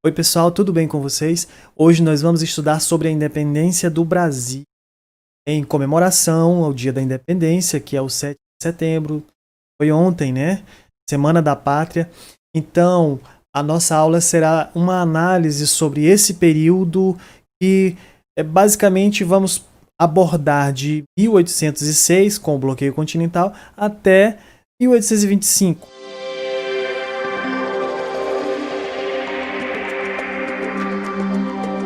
Oi pessoal, tudo bem com vocês? Hoje nós vamos estudar sobre a independência do Brasil em comemoração ao Dia da Independência, que é o 7 de setembro. Foi ontem, né? Semana da Pátria. Então, a nossa aula será uma análise sobre esse período que basicamente vamos abordar de 1806, com o bloqueio continental, até 1825.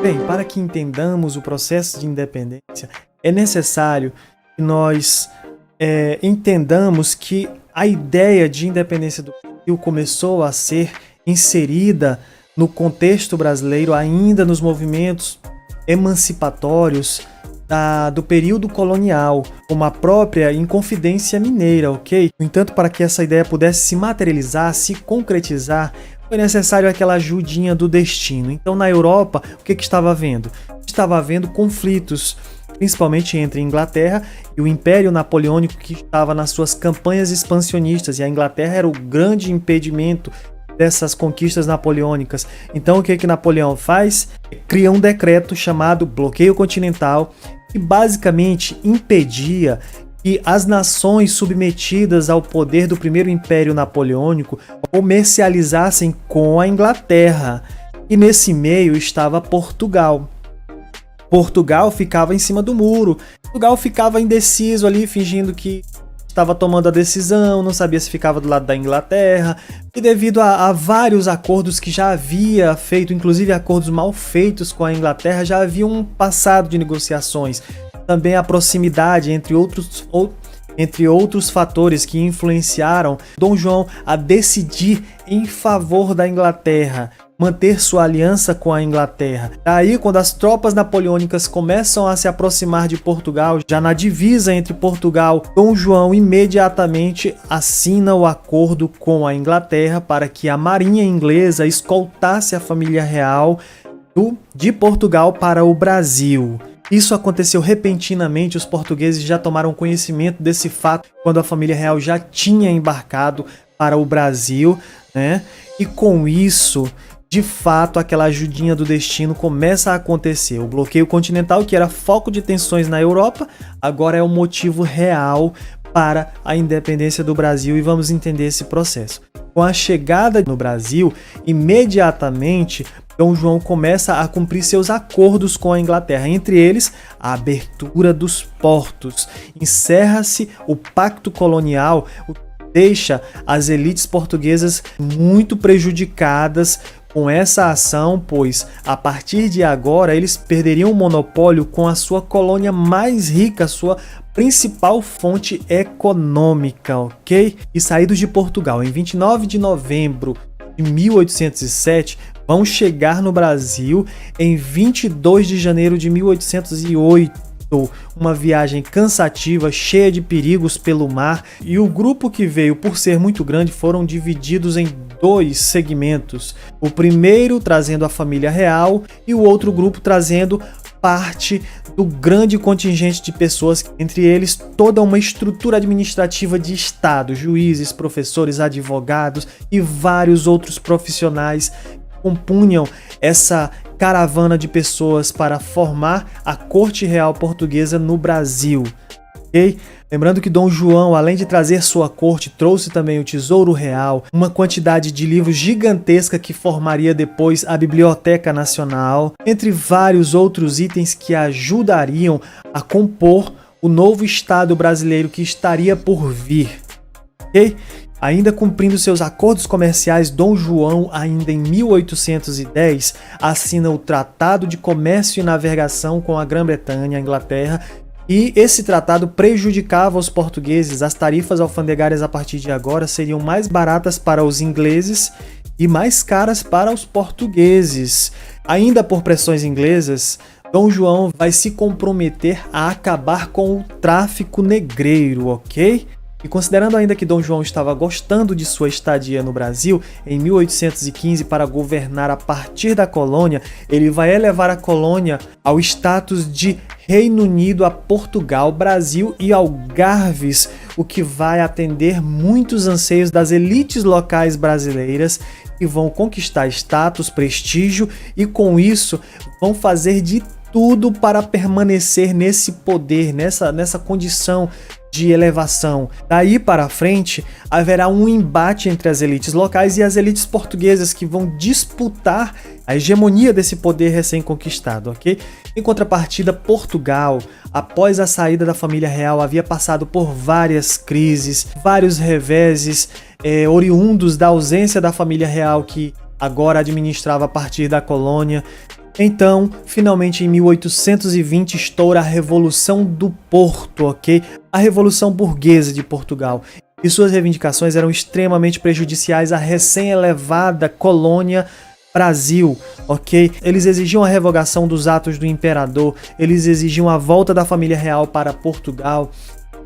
Bem, para que entendamos o processo de independência, é necessário que nós entendamos que a ideia de independência do Brasil começou a ser inserida no contexto brasileiro ainda nos movimentos emancipatórios do período colonial, como a própria Inconfidência Mineira, ok? No entanto, para que essa ideia pudesse se materializar, se concretizar, foi necessário aquela ajudinha do destino. Então, na Europa, o que estava havendo? Estava havendo conflitos, principalmente entre a Inglaterra e o Império Napoleônico, que estava nas suas campanhas expansionistas, e a Inglaterra era o grande impedimento dessas conquistas napoleônicas. Então, o que Napoleão faz? Cria um decreto chamado Bloqueio Continental, que basicamente impedia que as nações submetidas ao poder do primeiro Império Napoleônico comercializassem com a Inglaterra. E nesse meio estava Portugal. Portugal ficava em cima do muro. Portugal ficava indeciso ali, fingindo que estava tomando a decisão, não sabia se ficava do lado da Inglaterra. E devido a vários acordos que já havia feito, inclusive acordos mal feitos com a Inglaterra, já havia um passado de negociações. Também a proximidade, entre outros fatores que influenciaram Dom João a decidir em favor da Inglaterra, manter sua aliança com a Inglaterra. Daí, quando as tropas napoleônicas começam a se aproximar de Portugal, já na divisa entre Portugal, Dom João imediatamente assina o acordo com a Inglaterra para que a marinha inglesa escoltasse a família real de Portugal para o Brasil. Isso aconteceu repentinamente, os portugueses já tomaram conhecimento desse fato quando a família real já tinha embarcado para o Brasil, né? E com isso, de fato, aquela ajudinha do destino começa a acontecer. O bloqueio continental, que era foco de tensões na Europa, agora é o motivo real para a independência do Brasil, e vamos entender esse processo. Com a chegada no Brasil, imediatamente Dom João começa a cumprir seus acordos com a Inglaterra, entre eles a abertura dos portos. Encerra-se o pacto colonial, o que deixa as elites portuguesas muito prejudicadas com essa ação, pois a partir de agora eles perderiam o monopólio com a sua colônia mais rica, sua principal fonte econômica, ok? E saídos de Portugal em 29 de novembro de 1807, vão chegar no Brasil em 22 de janeiro de 1808. Uma viagem cansativa, cheia de perigos pelo mar, e o grupo que veio, por ser muito grande, foram divididos em dois segmentos. O primeiro trazendo a família real e o outro grupo trazendo parte do grande contingente de pessoas, entre eles toda uma estrutura administrativa de Estado, juízes, professores, advogados e vários outros profissionais compunham essa caravana de pessoas para formar a Corte Real Portuguesa no Brasil. Okay? Lembrando que Dom João, além de trazer sua corte, trouxe também o Tesouro Real, uma quantidade de livros gigantesca que formaria depois a Biblioteca Nacional, entre vários outros itens que ajudariam a compor o novo Estado brasileiro que estaria por vir. Okay? Ainda cumprindo seus acordos comerciais, Dom João, ainda em 1810, assina o Tratado de Comércio e Navegação com a Grã-Bretanha, a Inglaterra, e esse tratado prejudicava os portugueses. As tarifas alfandegárias a partir de agora seriam mais baratas para os ingleses e mais caras para os portugueses. Ainda por pressões inglesas, Dom João vai se comprometer a acabar com o tráfico negreiro, ok? E considerando ainda que Dom João estava gostando de sua estadia no Brasil, em 1815, para governar a partir da colônia, ele vai elevar a colônia ao status de Reino Unido a Portugal, Brasil e Algarves, o que vai atender muitos anseios das elites locais brasileiras e vão conquistar status, prestígio e com isso vão fazer de tudo para permanecer nesse poder, nessa condição de elevação. Daí para frente, haverá um embate entre as elites locais e as elites portuguesas que vão disputar a hegemonia desse poder recém-conquistado, ok? Em contrapartida, Portugal, após a saída da família real, havia passado por várias crises, vários reveses, oriundos da ausência da família real que agora administrava a partir da colônia. Então, finalmente em 1820 estoura a Revolução do Porto, ok? A Revolução Burguesa de Portugal. E suas reivindicações eram extremamente prejudiciais à recém-elevada colônia Brasil, ok? Eles exigiam a revogação dos atos do imperador, eles exigiam a volta da família real para Portugal,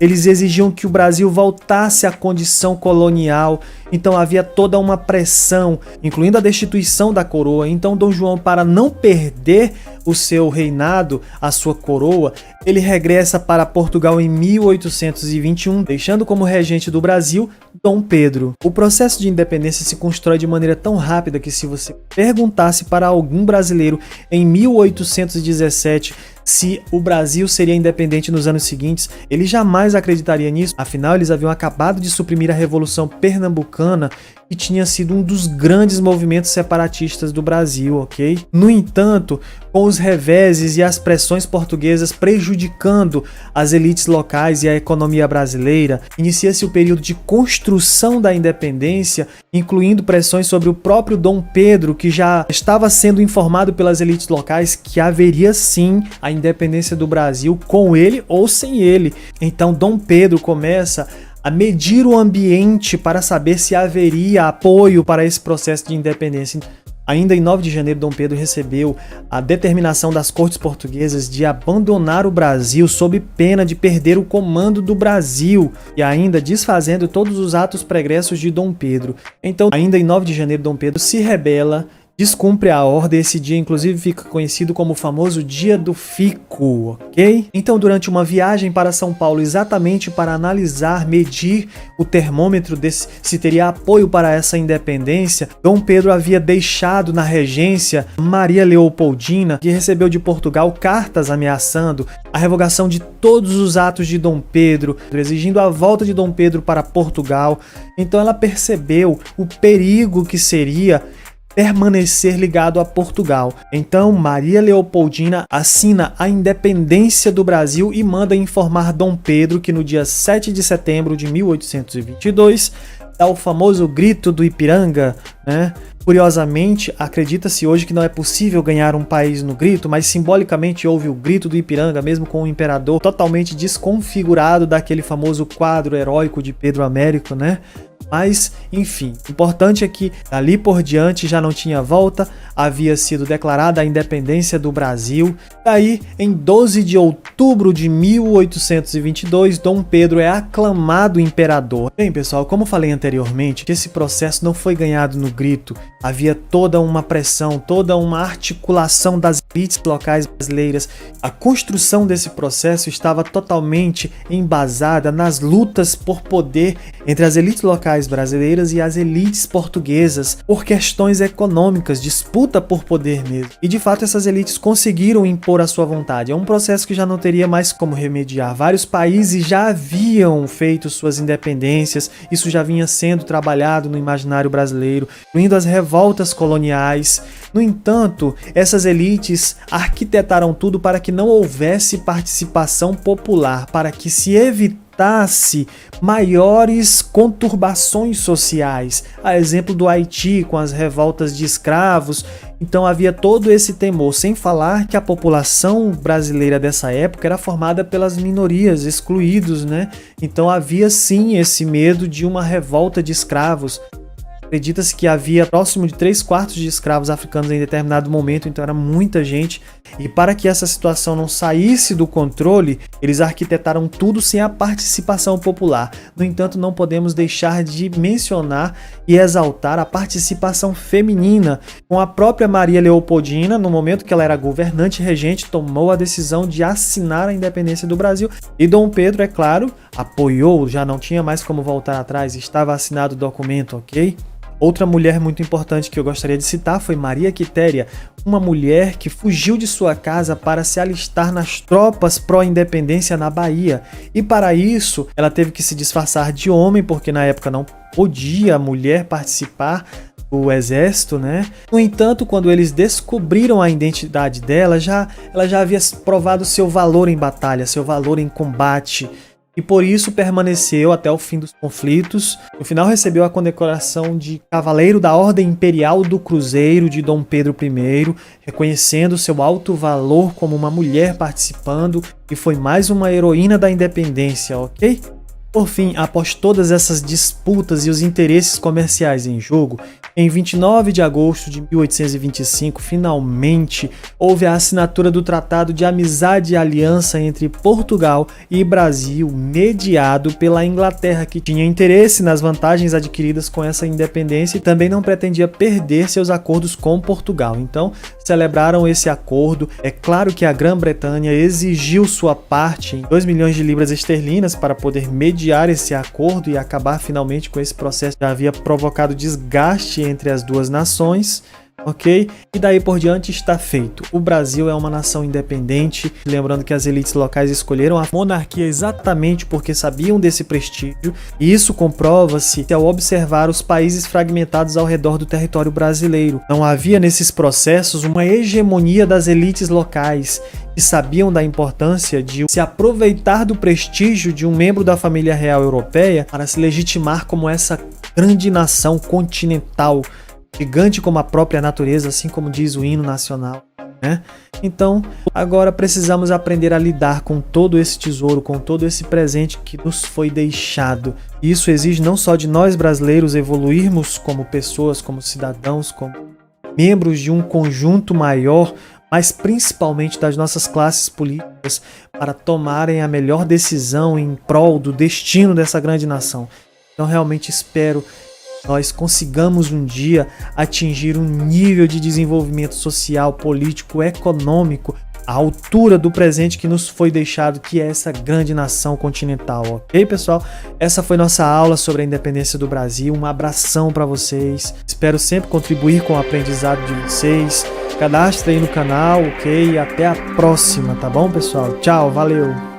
eles exigiam que o Brasil voltasse à condição colonial, então havia toda uma pressão, incluindo a destituição da coroa. Então Dom João, para não perder o seu reinado, a sua coroa, ele regressa para Portugal em 1821, deixando como regente do Brasil Dom Pedro. O processo de independência se constrói de maneira tão rápida que se você perguntasse para algum brasileiro em 1817 se o Brasil seria independente nos anos seguintes, ele jamais acreditaria nisso. Afinal, eles haviam acabado de suprimir a Revolução Pernambucana e tinha sido um dos grandes movimentos separatistas do Brasil, ok? No entanto, com os reveses e as pressões portuguesas prejudicando as elites locais e a economia brasileira, inicia-se o período de construção da independência, incluindo pressões sobre o próprio Dom Pedro, que já estava sendo informado pelas elites locais que haveria sim a independência do Brasil com ele ou sem ele. Então Dom Pedro começa a medir o ambiente para saber se haveria apoio para esse processo de independência. Ainda em 9 de janeiro, Dom Pedro recebeu a determinação das cortes portuguesas de abandonar o Brasil sob pena de perder o comando do Brasil e ainda desfazendo todos os atos pregressos de Dom Pedro. Então, ainda em 9 de janeiro, Dom Pedro se rebela, descumpre a ordem. Esse dia inclusive fica conhecido como o famoso Dia do Fico, ok? Então, durante uma viagem para São Paulo, exatamente para analisar, medir o termômetro se teria apoio para essa independência, Dom Pedro havia deixado na regência Maria Leopoldina, que recebeu de Portugal cartas ameaçando a revogação de todos os atos de Dom Pedro, exigindo a volta de Dom Pedro para Portugal. Então ela percebeu o perigo que seria permanecer ligado a Portugal. Então Maria Leopoldina assina a independência do Brasil e manda informar Dom Pedro que no dia 7 de setembro de 1822 dá o famoso Grito do Ipiranga, né? Curiosamente, acredita-se hoje que não é possível ganhar um país no grito, mas simbolicamente houve o Grito do Ipiranga, mesmo com o imperador totalmente desconfigurado daquele famoso quadro heróico de Pedro Américo, né? Mas, enfim, o importante é que dali por diante já não tinha volta, havia sido declarada a independência do Brasil. Daí, em 12 de outubro de 1822, Dom Pedro é aclamado imperador. Bem, pessoal, como falei anteriormente, esse processo não foi ganhado no grito. Havia toda uma pressão, toda uma articulação das elites locais brasileiras. A construção desse processo estava totalmente embasada nas lutas por poder entre as elites locais brasileiras e as elites portuguesas por questões econômicas, disputa por poder mesmo. E de fato essas elites conseguiram impor a sua vontade. É um processo que já não teria mais como remediar. Vários países já haviam feito suas independências, isso já vinha sendo trabalhado no imaginário brasileiro, incluindo as revoltas coloniais. No entanto, essas elites arquitetaram tudo para que não houvesse participação popular, para que se evitasse maiores conturbações sociais, a exemplo do Haiti com as revoltas de escravos. Então havia todo esse temor, sem falar que a população brasileira dessa época era formada pelas minorias, excluídos, né? Então havia sim esse medo de uma revolta de escravos. Acredita-se que havia próximo de 3/4 de escravos africanos em determinado momento, então era muita gente. E para que essa situação não saísse do controle, eles arquitetaram tudo sem a participação popular. No entanto, não podemos deixar de mencionar e exaltar a participação feminina, com a própria Maria Leopoldina, no momento que ela era governante regente, tomou a decisão de assinar a independência do Brasil. E Dom Pedro, é claro, apoiou, já não tinha mais como voltar atrás, estava assinado o documento, ok? Outra mulher muito importante que eu gostaria de citar foi Maria Quitéria, uma mulher que fugiu de sua casa para se alistar nas tropas pró-independência na Bahia. E para isso, ela teve que se disfarçar de homem, porque na época não podia a mulher participar do exército, né? No entanto, quando eles descobriram a identidade dela, ela já havia provado seu valor em batalha, seu valor em combate, e por isso permaneceu até o fim dos conflitos. No final recebeu a condecoração de Cavaleiro da Ordem Imperial do Cruzeiro de Dom Pedro I, reconhecendo seu alto valor como uma mulher participando, e foi mais uma heroína da independência, ok? Por fim, após todas essas disputas e os interesses comerciais em jogo, em 29 de agosto de 1825, finalmente houve a assinatura do Tratado de Amizade e Aliança entre Portugal e Brasil, mediado pela Inglaterra, que tinha interesse nas vantagens adquiridas com essa independência e também não pretendia perder seus acordos com Portugal. Então, celebraram esse acordo. É claro que a Grã-Bretanha exigiu sua parte em 2 milhões de libras esterlinas para poder mediar esse acordo e acabar finalmente com esse processo que já havia provocado desgaste entre as duas nações, ok? E daí por diante está feito. O Brasil é uma nação independente, lembrando que as elites locais escolheram a monarquia exatamente porque sabiam desse prestígio, e isso comprova-se ao observar os países fragmentados ao redor do território brasileiro. Não havia nesses processos uma hegemonia das elites locais, que sabiam da importância de se aproveitar do prestígio de um membro da família real europeia para se legitimar como essa grande nação continental, gigante como a própria natureza, assim como diz o hino nacional, né? Então, agora precisamos aprender a lidar com todo esse tesouro, com todo esse presente que nos foi deixado. Isso exige não só de nós brasileiros evoluirmos como pessoas, como cidadãos, como membros de um conjunto maior, mas principalmente das nossas classes políticas, para tomarem a melhor decisão em prol do destino dessa grande nação. Então realmente espero que nós consigamos um dia atingir um nível de desenvolvimento social, político, econômico à altura do presente que nos foi deixado, que é essa grande nação continental, ok, pessoal? Essa foi nossa aula sobre a independência do Brasil. Um abração para vocês. Espero sempre contribuir com o aprendizado de vocês. Cadastre aí no canal, ok? Até a próxima, tá bom, pessoal? Tchau, valeu!